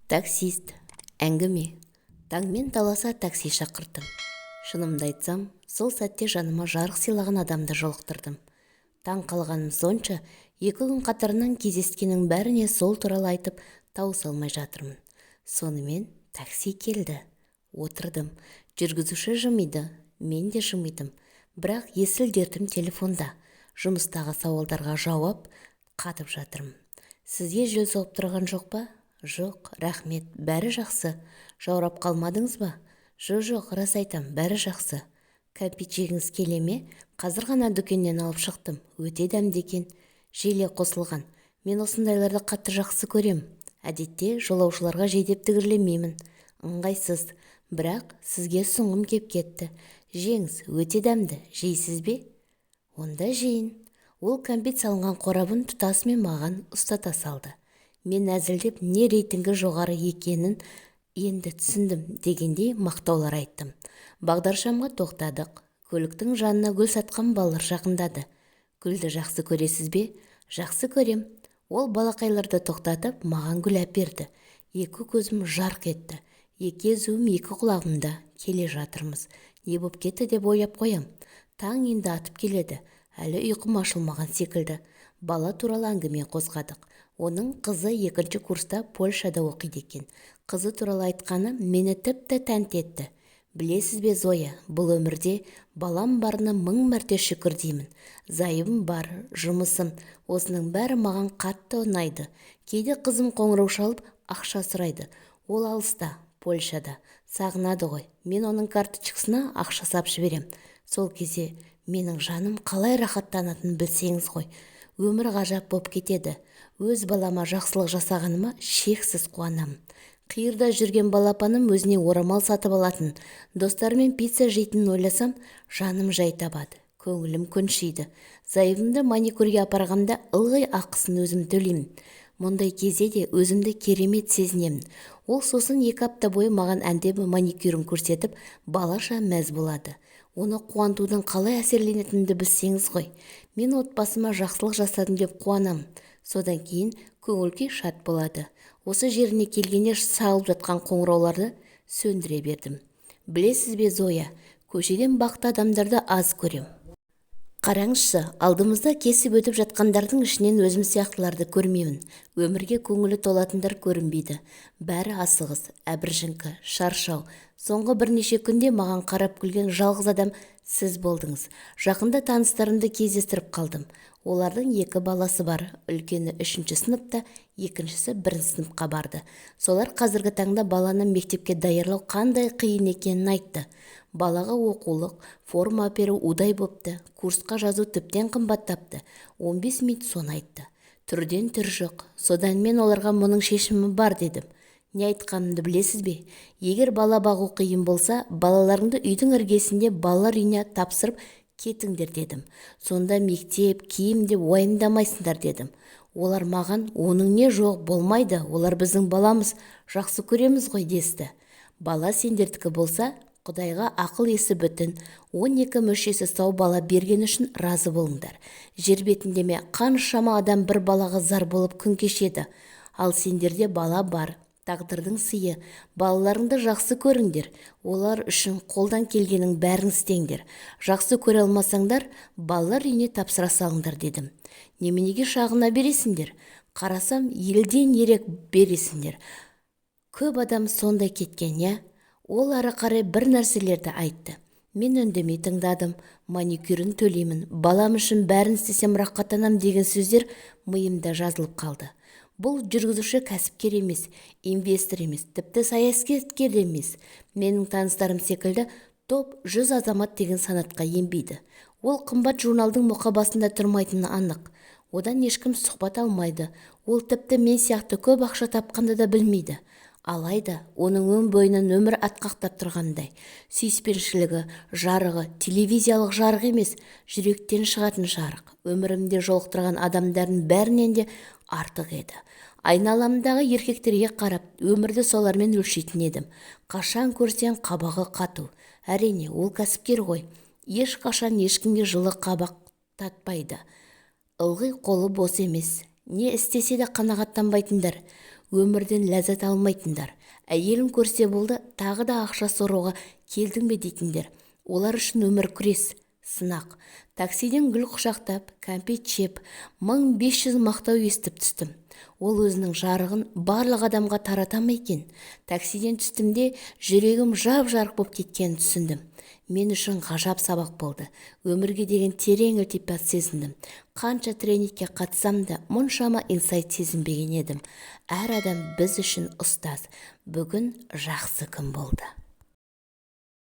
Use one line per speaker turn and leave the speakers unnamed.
Таксист. Әңгіме. Таңмен таласа такси шақырдым. Шынымды айтсам, сол сәтте жаныма жарық сыйлаған адамды жолықтырдым. Таң қалғаным сонша, 2 күн қатарынан кездескеннің бәріне сол туралы айтып тауыса алмай жатырмын. Сонымен такси келді. Отырдым. Жүргізуші жымиды, мен де жымидым. Бірақ есіл дертім телефонда. Жұмыстағы сауалдарға жауап қатып жатырмын. Сізге жел соғып тұрған жоқ па? Жоқ, рахмет, бәрі жақсы. Жаурап қалмадыңыз ба? Жоқ, рас айтам, бәрі жақсы. Кәмпит жегіңіз келе ме? Қазір ғана дүкеннен алып шықтым. Өте дәмді екен. Желе қосылған. Мен осындайларды қатты жақсы көрем. Әдетте жолаушыларға жейдеп тігірлемеймін. Ыңғайсыз. Бірақ сізге сұңғым кеп кетті. Жеңіз, өте дәмді. Жейсіз бе? Онда жейін. Ол кәмпит салынған қорабын тұтасымен маған ұстата салды. Мен әзілдеп не рейтингі жоғары екенін енді түсіндім дегендей мақтаулар айттым. Бағдаршамға тоқтадық. Көліктің жанына гүл сатқан балалар жақындады. Гүлді жақсы көресіз бе? Жақсы көрем. Ол балақайларды тоқтатып маған гүл әперді. 2 көзім жарқ етті. 2 езуім 2 құлағымда. Келе жатырмыз. Не боп кетті деп ойлап қоям. Таң енді атып келеді. Әлі ұйқым ашылмаған секілді. Бала туралы әңгіме қозғадық. Оның қызы 2-ші курста Польшада оқиды екен. Қызы туралы айтқаны мені тіпті тәнті етті. Білесіз бе, Зоя, бұл өмірде балам барына 1000 мәрте шүкір деймін. Зайыбым бар, жұмысым, осының бәрі маған қатты ұнайды. Кейде қызым қоңырау шалып ақша сұрайды. Ол алыста, Польшада. Сағынады ғой. Мен оның карточкасына ақша сап жіберем. Сол кезде менің жаным қалай рахаттанатынын білсеңіз ғой. Өмір ғажап боп кетеді. Өз балама жақсылық жасағаныма шексіз қуанамын. Қиырда жүрген балапаным өзіне орамал сатып алатын, достарымен пицца жейтінін ойласам, жаным жай табады. Көңілім көншиді. Зайыбымды маникюрге апарғанда ылғи ақысын өзім төлеймін. Мұндай кезде де өзімді керемет сезінемін. Ол сосын 2 апта бойы маған әндебі маникюрін көрсетіп, балаша мәз болады. Оны қуантудың қалай әсерленетінді білсеңіз ғой. Мен отбасыма жақсылық жасадым деп қуанамын. Содан кейін көңіл-күй шат болады. Осы жеріне келгенде сағылып жатқан қоңырауларды сөндіре бердім. Білесіз бе, Зоя, көшеден бақты адамдарды аз көрем. Қараңызшы, алдымызда кесіп өтіп жатқандардың ішінен өзім сияқтыларды көрмеймін. Өмірге көңілі толатындар көрінбейді. Бәрі асығыс, әбіржіңкі, шаршау. Соңғы бірнеше күнде маған қарап күлген жалғыз адам сіз болдыңыз. Жақында таныстарымды кездестіріп қалдым. Олардың 2 баласы бар. Үлкені 3-ші сыныпта, 2-шісі 1-ші сыныпқа барды. Солар қазіргі таңда баланы мектепке даярлау қандай қиын екенін айтты. Балаға оқулық, форма әперу удай бопты. Курсқа жазу тіптен қымбаттапты. 15 минут соны айтты. Түрден түр жоқ. Содан мен оларға мұның шешімі бар дедім. Не айтқанымды білесіз бе? Егер бала бағу қиын болса, балаларыңды үйдің іргесінде балалар үйіне тапсырып кетіңдер дедім. Сонда мектеп, киім деп уайымдамайсыңдар дедім. Олар маған, оның не жоқ, болмайды, олар біздің баламыз, жақсы көреміз ғой десті. Бала сендердікі болса, Құдайға ақыл есі бүтін, 12 мүшесі сау бала берген үшін разы болыңдар. Жер бетінде ме қаншама адам бір балаға зар болып күн кешеді. Ал сендерде бала бар. Тағдырдың сыйы, балаларыңды жақсы көріңдер. Олар үшін қолдан келгенің бәрін істеңдер. Жақсы көре алмасаңдар, балалар үйіне тапсыра салыңдар дедім. Неменеге шағына бересіңдер? Қарасам, елден ерек бересіңдер. Көп адам сондай кеткен, я? Ол ары қарай бір нәрселерді айтты. Мен үндемей тыңдадым. Маникюрін төлеймін. Балам үшін бәрін істесем рақаттанам деген сөздер миымда жазылып қалды. Бұл жүргізуші кәсіпкер емес, инвестор емес, тіпті саясаткер емес. Менің таныстарым секілді топ 100 азамат деген санатқа енбейді. Ол қымбат журналдың мұқабасында тұрмайтыны анық. Одан ешкім сұхбат алмайды. Ол тіпті мен сияқты көп ақша тапқанды да білмейді. Алайда оның өн бойынан өмір атқақтап тұрғандай. Сүйіспеншілігі, жарығы, телевизиялық жарық емес, жүректен шығатын жарық. Өмірімде жолықтырған адамдардың бәрінен де артық еді. Айналамдағы еркектерге қарап, өмірді солармен өлшейтін едім. Қашан көрсең қабағы қату. Әрине, ол кәсіпкер ғой. Ешқашан ешкімге жылы қабақ татпайды. Ылғи қолы бос емес. Не істесе де қанағаттанбайтындар. өмірден ләззат алмайтындар, әйелін көрсе болды тағы да ақша соруға келдің бе дейтіндер. Олар үшін өмір күрес, сынақ. Таксиден гүл құшақтап, кәмпит жеп, 1500 мақтау естіп түстім. Ол өзінің жарығын барлық адамға тарата ма екен? Таксиден түстімде жүрегім жап-жарық боп кеткенін түсіндім. Мен үшін ғажап сабақ болды. Өмірге деген терең ілтипат сезіндім. Қанша тренингке қатысам да мұншама инсайт сезінбеген едім. Әр адам біз үшін ұстаз. Бүгін жақсы күн болды.